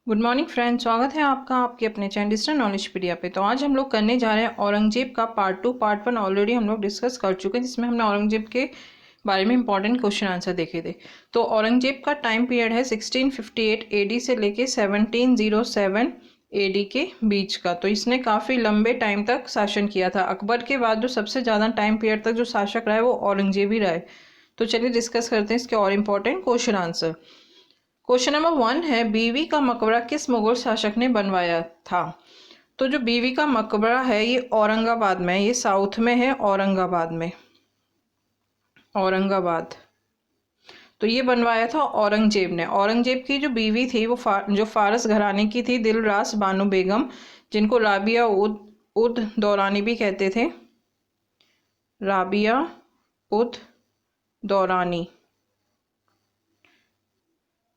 Good morning friends, स्वागत है आपका आपके अपने चैनल डिजिटल नॉलेजपीडिया पे। तो आज हम लोग करने जा रहे हैं औरंगजेब का पार्ट 1 ऑलरेडी हम लोग डिस्कस कर चुके हैं, जिसमें हमने औरंगजेब के बारे में इंपॉर्टेंट क्वेश्चन आंसर देखे थे। तो औरंगजेब का टाइम पीरियड है 1658 एडी से लेके 1707 एडी के बीच का। तो इसने काफ़ी लंबे टाइम तक शासन किया था। अकबर के बाद जो सबसे ज़्यादा टाइम पीरियड तक जो शासक रहा है वो औरंगजेब ही रहा है। तो चलिए डिस्कस करते हैं इसके और important question answer. Question number 1 है, बीवी का मकबरा किस मुगल शासक ने बनवाया था? तो जो बीवी का मकबरा है ये औरंगाबाद में है, ये साउथ में है, औरंगाबाद में, औरंगाबाद। तो ये बनवाया था औरंगजेब ने। औरंगजेब की जो बीवी थी वो जो फारस घराने की थी, दिलरास बानो बेगम, जिनको राबिया उद उद दौरानी भी कहते थे, राबिया उद दौरानी।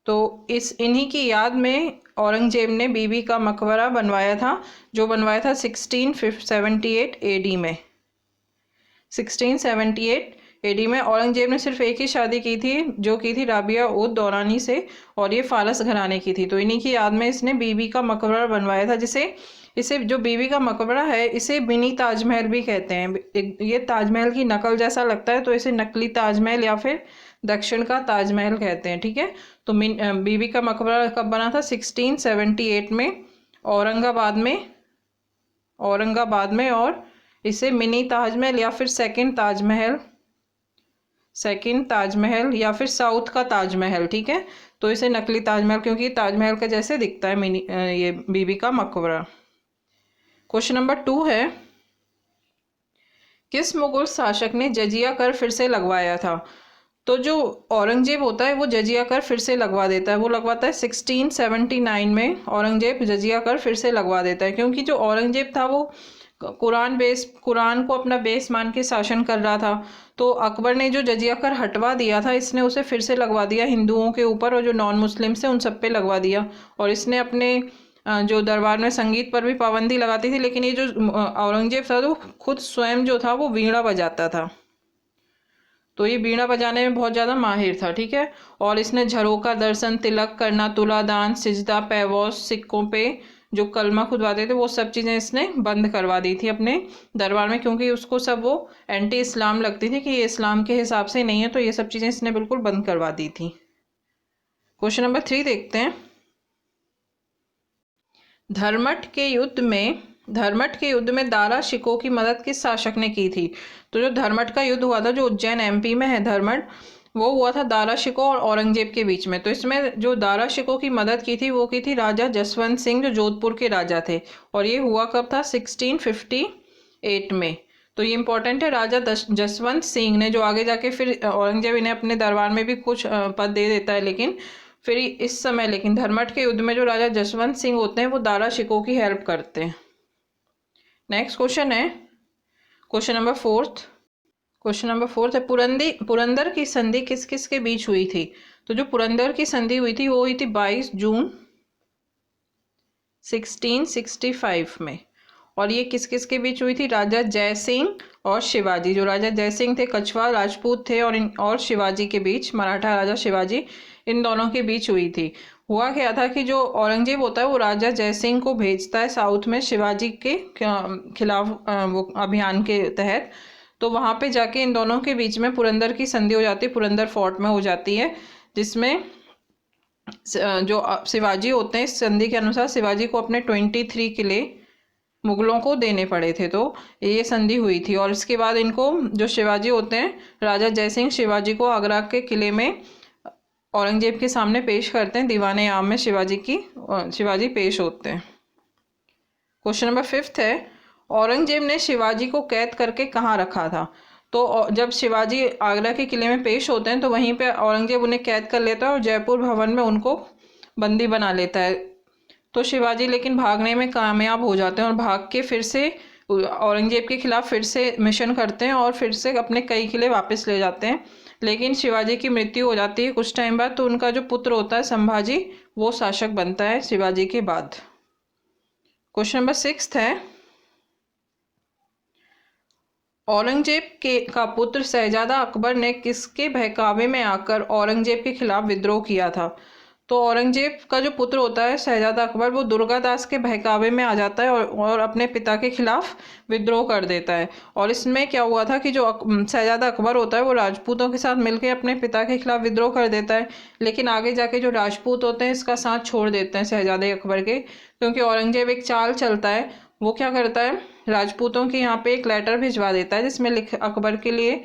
तो इन्हीं की याद में औरंगजेब ने बीबी का मकबरा बनवाया था, जो बनवाया था 1678 एडी में। 1678 एडी में औरंगजेब ने सिर्फ एक ही शादी की थी, जो की थी राबिया उद दौरानी से, और ये फारस घराने की थी। तो इन्हीं की याद में इसने बीबी का मकबरा बनवाया था, इसे जो बीबी का मकबरा है इसे मिनी ताजमहल भी कहते हैं। ये ताजमहल की नकल जैसा लगता है, तो इसे नकली ताजमहल या फिर दक्षिण का ताजमहल कहते हैं। ठीक है। तो बीबी का मकबरा कब बना था? 1678 में, औरंगाबाद में, औरंगाबाद में। और इसे मिनी ताजमहल या फिर सेकंड ताजमहल या फिर साउथ का ताजमहल, ठीक है। तो इसे नकली ताजमहल, क्योंकि ताजमहल के जैसे दिखता है ये बीबी का मकबरा। क्वेश्चन नंबर 2 है, किस मुगल शासक ने जजिया कर फिर से लगवाया था? तो जो औरंगजेब होता है वो जजिया कर फिर से लगवा देता है। वो लगवाता है 1679 में। औरंगजेब जजिया कर फिर से लगवा देता है, क्योंकि जो औरंगजेब था वो कुरान को अपना बेस मान के शासन कर रहा था। तो अकबर ने जो जजिया कर हटवा दिया था, इसने उसे फिर से लगवा दिया हिंदुओं के ऊपर, और जो नॉन मुस्लिम से उन सब पे लगवा दिया। और इसने अपने जो दरबार में संगीत पर भी पाबंदी लगाती थी, लेकिन ये जो औरंगजेब था तो खुद स्वयं जो था वो वीणा बजाता था। तो ये वीणा बजाने में बहुत ज़्यादा माहिर था। ठीक है। और इसने झरोका दर्शन, तिलक करना, तुलादान, सिजदा, पैवॉस, सिक्कों पे जो कलमा खुदवाते थे, वो सब चीज़ें इसने बंद करवा दी थी अपने दरबार में, क्योंकि उसको सब वो एंटी इस्लाम लगती थी कि ये इस्लाम के हिसाब से नहीं है। तो ये सब चीज़ें इसने बिल्कुल बंद करवा दी थी। क्वेश्चन नंबर 3 देखते हैं। धर्मठ के युद्ध में दारा शिकोह की मदद किस शासक ने की थी? तो जो धर्मठ का युद्ध हुआ था, जो उज्जैन एमपी में है धर्मठ, वो हुआ था दारा शिकोह और औरंगजेब के बीच में। तो इसमें जो दारा शिकोह की मदद की थी वो की थी राजा जसवंत सिंह, जो जोधपुर के राजा थे। और ये हुआ कब था? 1658 में। तो ये इंपॉर्टेंट है। राजा जसवंत सिंह ने, जो आगे जाके फिर औरंगजेब इन्हें अपने दरबार में भी कुछ पद दे देता है, लेकिन फिर इस समय धर्मठ के युद्ध में जो राजा जसवंत सिंह होते हैं वो दारा शिकोह की हेल्प करते हैं। नेक्स्ट क्वेश्चन है क्वेश्चन नंबर 4 है, पुरंदर की संधि किस किस के बीच हुई थी? तो जो पुरंदर की संधि हुई थी वो हुई थी 22 जून 1665 में। और ये किस किस के बीच हुई थी? राजा जय सिंह और शिवाजी। जो राजा जय सिंह थे कछवा राजपूत थे, और शिवाजी के बीच, मराठा राजा शिवाजी, इन दोनों के बीच हुई थी। हुआ क्या था कि जो औरंगजेब होता है वो राजा जय सिंह को भेजता है साउथ में शिवाजी के खिलाफ वो अभियान के तहत। तो वहाँ पे जाके इन दोनों के बीच में पुरंदर की संधि हो जाती है, पुरंदर फोर्ट में हो जाती है, जिसमें जो शिवाजी होते हैं, इस संधि के अनुसार शिवाजी को अपने 23 किले मुगलों को देने पड़े थे। तो ये संधि हुई थी। और इसके बाद इनको, जो शिवाजी होते हैं, राजा जयसिंह शिवाजी को आगरा के किले में औरंगजेब के सामने पेश करते हैं। दीवाने आम में शिवाजी पेश होते हैं। क्वेश्चन नंबर 5 है, औरंगजेब ने शिवाजी को कैद करके कहाँ रखा था? तो जब शिवाजी आगरा के किले में पेश होते हैं तो वहीं पे औरंगजेब उन्हें कैद कर लेता है और जयपुर भवन में उनको बंदी बना लेता है। तो शिवाजी लेकिन भागने में कामयाब हो जाते हैं, और भाग के फिर से औरंगजेब के खिलाफ फिर से मिशन करते हैं और फिर से अपने कई किले वापस ले जाते हैं। लेकिन शिवाजी की मृत्यु हो जाती है कुछ टाइम बाद। तो उनका जो पुत्र होता है संभाजी, वो शासक बनता है शिवाजी के बाद। क्वेश्चन नंबर 6 है, औरंगजेब का पुत्र शहजादा अकबर ने किसके बहकावे में आकर औरंगजेब के खिलाफ विद्रोह किया था? तो औरंगजेब का जो पुत्र होता है शहजादा अकबर, वो दुर्गादास के बहकावे में आ जाता है और अपने पिता के खिलाफ विद्रोह कर देता है। और इसमें क्या हुआ था कि जो शहजादा अकबर होता है वो राजपूतों के साथ मिलकर अपने पिता के खिलाफ विद्रोह कर देता है, लेकिन आगे जाके जो राजपूत होते हैं इसका साथ छोड़ देते हैं शहजादे अकबर के, क्योंकि औरंगजेब एक चाल चलता है। वो क्या करता है, राजपूतों के यहाँ पे एक लेटर भिजवा देता है जिसमें लिख अकबर के लिए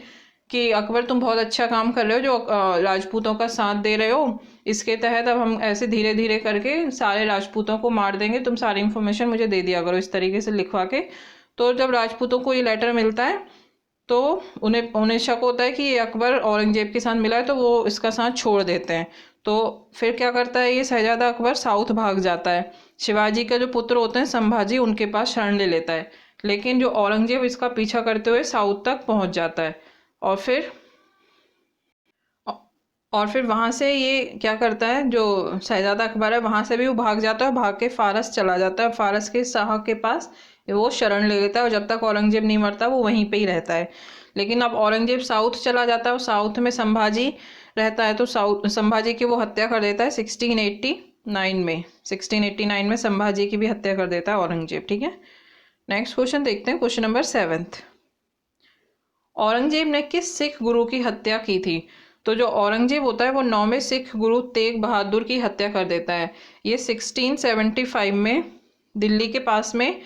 कि अकबर तुम बहुत अच्छा काम कर रहे हो जो राजपूतों का साथ दे रहे हो, इसके तहत अब हम ऐसे धीरे धीरे करके सारे राजपूतों को मार देंगे, तुम सारी इन्फॉर्मेशन मुझे दे दिया करो, इस तरीके से लिखवा के। तो जब राजपूतों को ये लेटर मिलता है तो उन्हें उन्हें शक होता है कि ये अकबर औरंगजेब के साथ मिला है, तो वो इसका साथ छोड़ देते हैं। तो फिर क्या करता है ये शहजादा अकबर, साउथ भाग जाता है। शिवाजी का जो पुत्र होते हैं संभाजी, उनके पास शरण ले लेता है, लेकिन जो औरंगजेब इसका पीछा करते हुए साउथ तक पहुंच जाता है। और फिर वहाँ से ये क्या करता है, जो शहजादा अकबर है वहाँ से भी वो भाग जाता है, भाग के फारस चला जाता है, फारस के शाह के पास वो शरण ले लेता है, और जब तक औरंगजेब नहीं मरता वो वहीं पे ही रहता है। लेकिन अब औरंगजेब साउथ चला जाता है और साउथ में संभाजी रहता है, तो संभाजी की वो हत्या कर देता है 1689 में। 1689 में संभाजी की भी हत्या कर देता है औरंगजेब। ठीक है, नेक्स्ट क्वेश्चन देखते हैं, क्वेश्चन नंबर 7। औरंगजेब ने किस सिख गुरु की हत्या की थी? तो जो औरंगजेब होता है वो 9वें सिख गुरु तेग बहादुर की हत्या कर देता है। ये 1675 में दिल्ली के पास में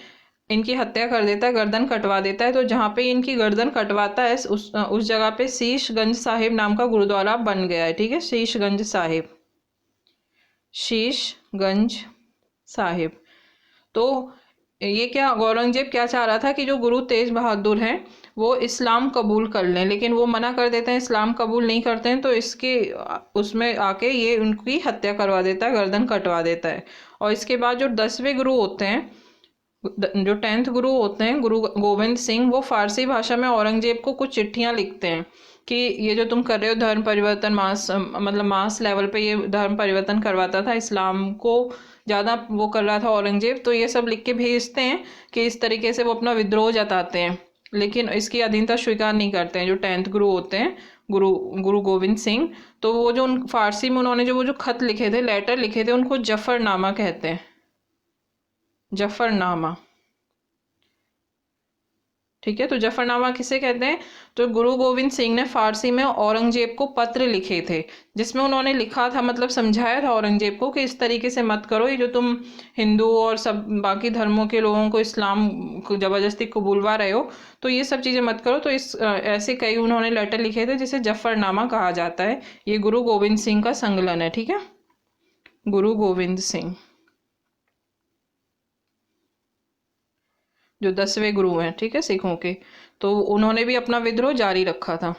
इनकी हत्या कर देता है, गर्दन कटवा देता है। तो जहाँ पे इनकी गर्दन कटवाता है उस जगह पे शीशगंज साहिब नाम का गुरुद्वारा बन गया है। ठीक है, शीशगंज साहिब, शीशगंज साहिब। तो ये क्या, औरंगजेब क्या चाह रहा था कि जो गुरु तेज बहादुर हैं वो इस्लाम कबूल कर लें, लेकिन वो मना कर देते हैं, इस्लाम कबूल नहीं करते हैं। तो इसके उसमें आके ये उनकी हत्या करवा देता है, गर्दन कटवा देता है। और इसके बाद जो 10वें गुरु होते हैं, जो 10th गुरु होते हैं, गुरु गोविंद सिंह, वो फारसी भाषा में औरंगजेब को कुछ चिट्ठियां लिखते हैं कि ये जो तुम कर रहे हो धर्म परिवर्तन, मास लेवल पे ये धर्म परिवर्तन करवाता था, इस्लाम को ज़्यादा वो कर रहा था औरंगजेब, तो ये सब लिख के भेजते हैं कि इस तरीके से वो अपना विद्रोह जताते हैं, लेकिन इसकी अधीनता स्वीकार नहीं करते हैं जो 10th गुरु होते हैं, गुरु गोविंद सिंह। तो वो जो फारसी में उन्होंने वो जो खत लिखे थे, लेटर लिखे थे, उनको जफरनामा कहते हैं, जफरनामा। ठीक है, तो जफरनामा किसे कहते हैं? तो गुरु गोविंद सिंह ने फारसी में औरंगजेब को पत्र लिखे थे, जिसमें उन्होंने लिखा था, मतलब समझाया था औरंगजेब को कि इस तरीके से मत करो, ये जो तुम हिंदू और सब बाकी धर्मों के लोगों को इस्लाम को जबरदस्ती कबूलवा रहे हो, तो ये सब चीज़ें मत करो। तो इस ऐसे कई उन्होंने लेटर लिखे थे जिसे जफरनामा कहा जाता है। ये गुरु गोविंद सिंह का संकलन है। ठीक है, गुरु गोविंद सिंह जो 10वें गुरु हैं, ठीक है, सिखों के, तो उन्होंने भी अपना विद्रोह जारी रखा था।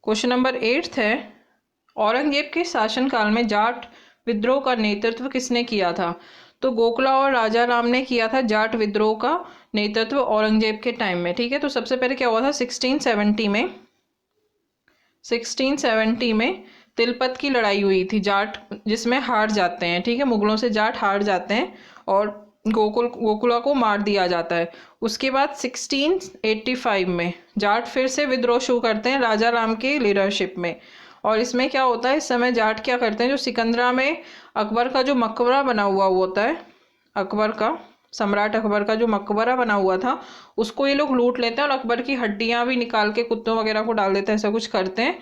क्वेश्चन नंबर 8 है, औरंगजेब के शासनकाल में जाट विद्रोह का नेतृत्व किसने किया था? तो गोखला और राजा राम ने किया था जाट विद्रोह का नेतृत्व औरंगजेब के टाइम में। ठीक है, तो सबसे पहले क्या हुआ था, 1670 में तिलपत की लड़ाई हुई थी, जाट जिसमें हार जाते हैं। ठीक है, मुगलों से जाट हार जाते हैं और गोकुला को मार दिया जाता है। उसके बाद 1685 में जाट फिर से विद्रोह शुरू करते हैं राजा राम की लीडरशिप में। और इसमें क्या होता है, इस समय जाट क्या करते हैं, जो सिकंदरा में अकबर का जो मकबरा बना हुआ होता है, अकबर का, सम्राट अकबर का जो मकबरा बना हुआ था, उसको ये लोग लूट लेते हैं और अकबर की हड्डियां भी निकाल के कुत्तों वगैरह को डाल देते हैं, ऐसा कुछ करते हैं।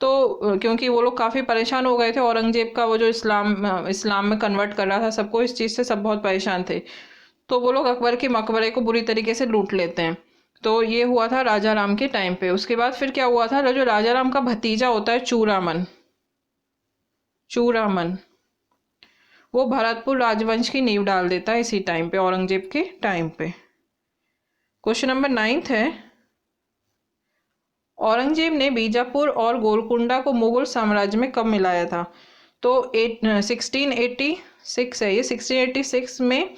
तो क्योंकि वो लोग काफ़ी परेशान हो गए थे, औरंगजेब का वो जो इस्लाम में कन्वर्ट कर रहा था सबको, इस चीज़ से सब बहुत परेशान थे, तो वो लोग अकबर के मकबरे को बुरी तरीके से लूट लेते हैं। तो ये हुआ था राजा राम के टाइम पे। उसके बाद फिर क्या हुआ था, जो राजा राम का भतीजा होता है चूरामन, वो भरतपुर राजवंश की नींव डाल देता है इसी टाइम पे, औरंगजेब के टाइम पे। क्वेश्चन नंबर 9 है, औरंगजेब ने बीजापुर और गोलकुंडा को मुगल साम्राज्य में कब मिलाया था? तो 1686 है ये, 1686 में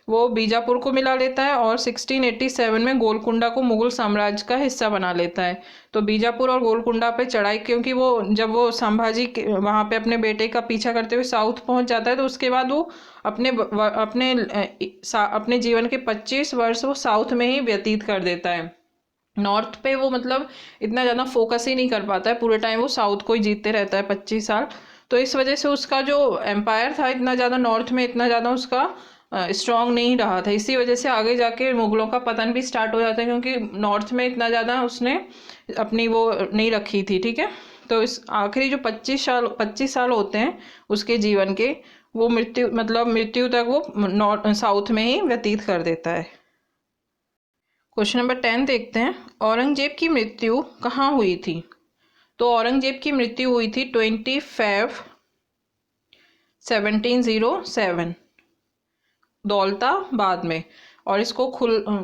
वो बीजापुर को मिला लेता है और 1687 में गोलकुंडा को मुगल साम्राज्य का हिस्सा बना लेता है। तो बीजापुर और गोलकुंडा पे चढ़ाई, क्योंकि वो जब वो संभाजी वहाँ पे अपने बेटे का पीछा करते हुए साउथ पहुँच जाता है, तो उसके बाद वो अपने जीवन के 25 वर्ष वो साउथ में ही व्यतीत कर देता है। नॉर्थ पे वो मतलब इतना ज़्यादा फोकस ही नहीं कर पाता है, पूरे टाइम वो साउथ को ही जीतते रहता है 25 साल। तो इस वजह से उसका जो एम्पायर था इतना ज़्यादा नॉर्थ में इतना ज़्यादा उसका स्ट्रांग नहीं रहा था। इसी वजह से आगे जाके मुगलों का पतन भी स्टार्ट हो जाता है, क्योंकि नॉर्थ में इतना ज़्यादा उसने अपनी वो नहीं रखी थी। ठीक है, तो इस आखिरी जो 25 साल होते हैं उसके जीवन के, वो मृत्यु तक वो नॉर्थ साउथ में ही व्यतीत कर देता है। क्वेश्चन नंबर 10 देखते हैं, औरंगजेब की मृत्यु कहाँ हुई थी? तो औरंगजेब की मृत्यु हुई थी 25/1707 दौलताबाद में, और इसको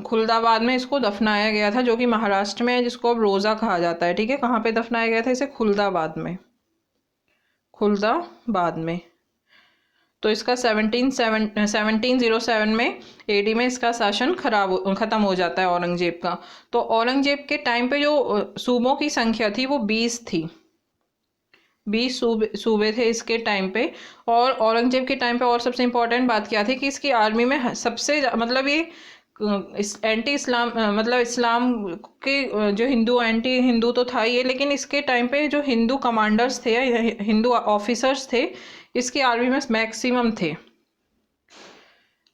खुलदाबाद में इसको दफनाया गया था, जो कि महाराष्ट्र में है, जिसको अब रोज़ा कहा जाता है। ठीक है, कहाँ पे दफनाया गया था इसे? खुलदाबाद में। तो इसका 1707 में एडी में इसका शासन खत्म हो जाता है औरंगजेब का। तो औरंगजेब के टाइम पे जो सूबों की संख्या थी वो 20 थी। 20 सूबे थे इसके टाइम पे। और औरंगजेब के टाइम पे और सबसे इम्पोर्टेंट बात क्या थी कि इसकी आर्मी में सबसे मतलब ये एंटी इस्लाम मतलब इस्लाम के जो एंटी हिंदू तो था ये, लेकिन इसके टाइम पे जो हिंदू कमांडर्स थे या हिंदू ऑफिसर्स थे इसकी आर्मी में मैक्सिमम थे।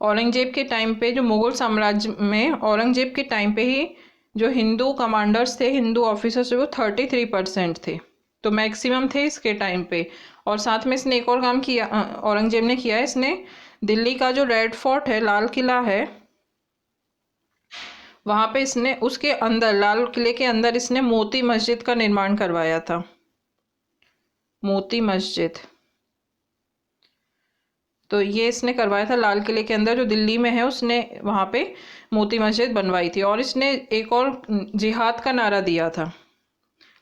औरंगजेब के टाइम पे जो मुगल साम्राज्य में औरंगजेब के टाइम पे ही जो हिंदू कमांडर्स थे, हिंदू ऑफिसर्स थे, वो 33% थे। तो मैक्सिमम थे इसके टाइम पे। और साथ में इसने एक और काम किया, औरंगजेब ने किया है, इसने दिल्ली का जो रेड फोर्ट है, लाल किला है, वहाँ पे इसने उसके अंदर लाल किले के अंदर इसने मोती मस्जिद का निर्माण करवाया था। मोती मस्जिद, तो ये इसने करवाया था लाल किले के अंदर जो दिल्ली में है, उसने वहाँ पे मोती मस्जिद बनवाई थी। और इसने एक और जिहाद का नारा दिया था,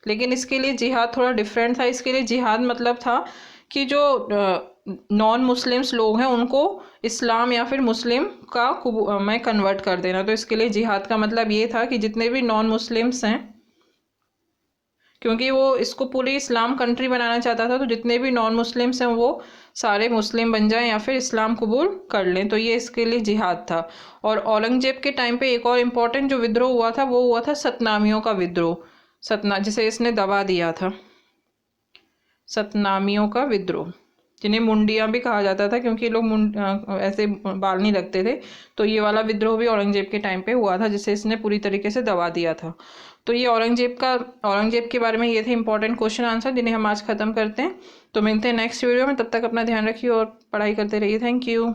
लेकिन इसके लिए जिहाद थोड़ा डिफरेंट था। इसके लिए जिहाद मतलब था कि जो नॉन मुस्लिम्स लोग हैं उनको इस्लाम या फिर मुस्लिम का में कन्वर्ट कर देना। तो इसके लिए जिहाद का मतलब ये था कि जितने भी नॉन मुस्लिम्स हैं, क्योंकि वो इसको पूरी इस्लाम कंट्री बनाना चाहता था, तो जितने भी नॉन मुस्लिम्स हैं वो सारे मुस्लिम बन जाएं या फिर इस्लाम कबूल कर लें। तो ये इसके लिए जिहाद था। और औरंगजेब के टाइम पे एक और इम्पोर्टेंट जो विद्रोह हुआ था वो हुआ था सतनामियों का विद्रोह। जिसे इसने दबा दिया था, सतनामियों का विद्रोह, जिन्हें मुंडियाँ भी कहा जाता था, क्योंकि लोग ऐसे बाल नहीं लगते थे। तो ये वाला विद्रोह भी औरंगजेब के टाइम पे हुआ था, जिसे इसने पूरी तरीके से दबा दिया था। तो ये औरंगजेब के बारे में ये थे इंपॉर्टेंट क्वेश्चन आंसर, जिन्हें हम आज खत्म करते हैं। तो मिलते हैं नेक्स्ट वीडियो में, तब तक अपना ध्यान रखिए और पढ़ाई करते रहिए। Thank you.